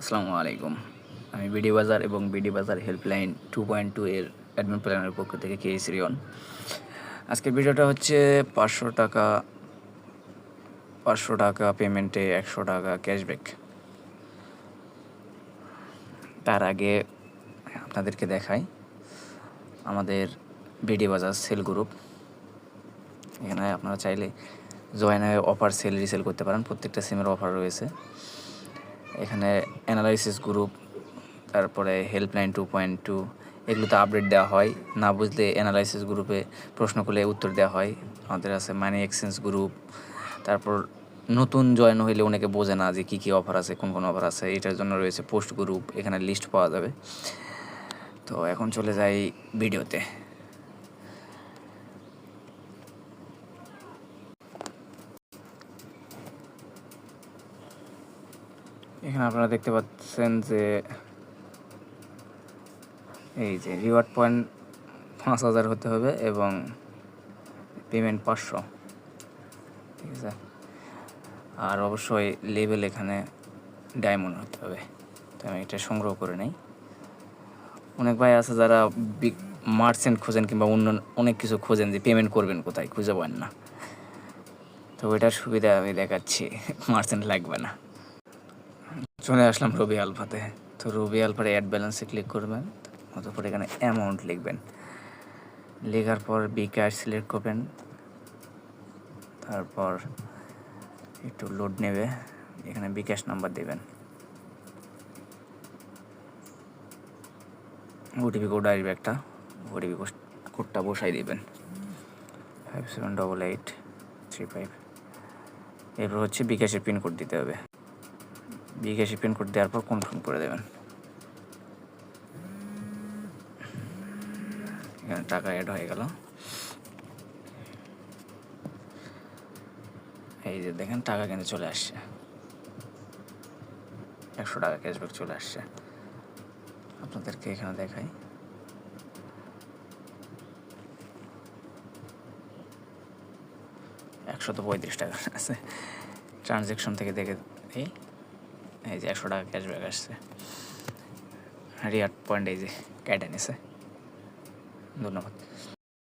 আসসালামু আলাইকুম। আমি বিডি বাজার এবং বিডি বাজার হেল্পলাইন 2.2 এর অ্যাডমিন প্ল্যানের পক্ষ থেকে কেএস রিয়ন। আজকের ভিডিওটা হচ্ছে 500 টাকা পেমেন্টে 100 টাকা ক্যাশব্যাক। তার আগে আপনাদেরকে দেখাই আমাদের বিডি বাজার সেল গ্রুপ। এখানে আপনারা চাইলে জয়েন হয়ে অফার সেল রিসেল করতে পারেন। প্রত্যেকটা সিমের অফার রয়েছে। এখানে অ্যানালাইসিস গ্রুপ, তারপরে হেল্পলাইন 2.2 এগুলোতে আপডেট দেওয়া হয়। না বুঝলে অ্যানালাইসিস গ্রুপে প্রশ্ন করলে উত্তর দেওয়া হয়। আমাদের আছে মানি এক্সচেঞ্জ গ্রুপ। তারপর নতুন জয়েন হইলে অনেকে বোঝে না যে কী কী অফার আছে, কোন কোন অফার আছে, এটার জন্য রয়েছে পোস্ট গ্রুপ। এখানে লিস্ট পাওয়া যাবে। তো এখন চলে যাই ভিডিওতে। এখানে আপনারা দেখতে পাচ্ছেন যে এই যে রিওয়ার্ড পয়েন্ট 5000 হতে হবে এবং পেমেন্ট 500, ঠিক আছে। আর অবশ্যই লেভেল এখানে ডায়মন্ড হতে হবে। তো আমি এটা সংগ্রহ করে নেই। অনেক ভাই আছে যারা মার্চেন্ট খোঁজেন কিংবা অন্য অনেক কিছু খোঁজেন যে পেমেন্ট করবেন কোথায়, খুঁজে পান না। তো ওইটার সুবিধা আমি দেখাচ্ছি, মার্চেন্ট লাগবে না। চলে আসলাম রবি আলফাতে। তো রবি আলফার অ্যাড ব্যালেন্সে ক্লিক করবেন। অতঃপর এখানে অ্যামাউন্ট লিখবেন। লেখার পর বিকাশ সিলেক্ট করবেন। তারপর একটু লোড নেবে, এখানে বিকাশ নাম্বার দেবেন। ওটিপি কোড আসবে একটা, ওটিপি কোডটা বসাই দিবেন 578835। এরপর হচ্ছে বিকাশের পিনকোড দিতে হবে। বিকাশের পিনকোড দেওয়ার পর কনফার্ম করে দেবেন। এখানে টাকা অ্যাড হয়ে গেল। এই যে দেখেন টাকা কিন্তু চলে আসছে, 100 টাকা ক্যাশব্যাক চলে আসছে। আপনাদেরকে এখানে দেখাই। $135 আছে। ট্রানজ্যাকশন থেকে দেখে এই যে 100 টাকা ক্যাশব্যাক আসছে। রিওয়ার্ড পয়েন্ট এই যে কেটে নিছে। ধন্যবাদ।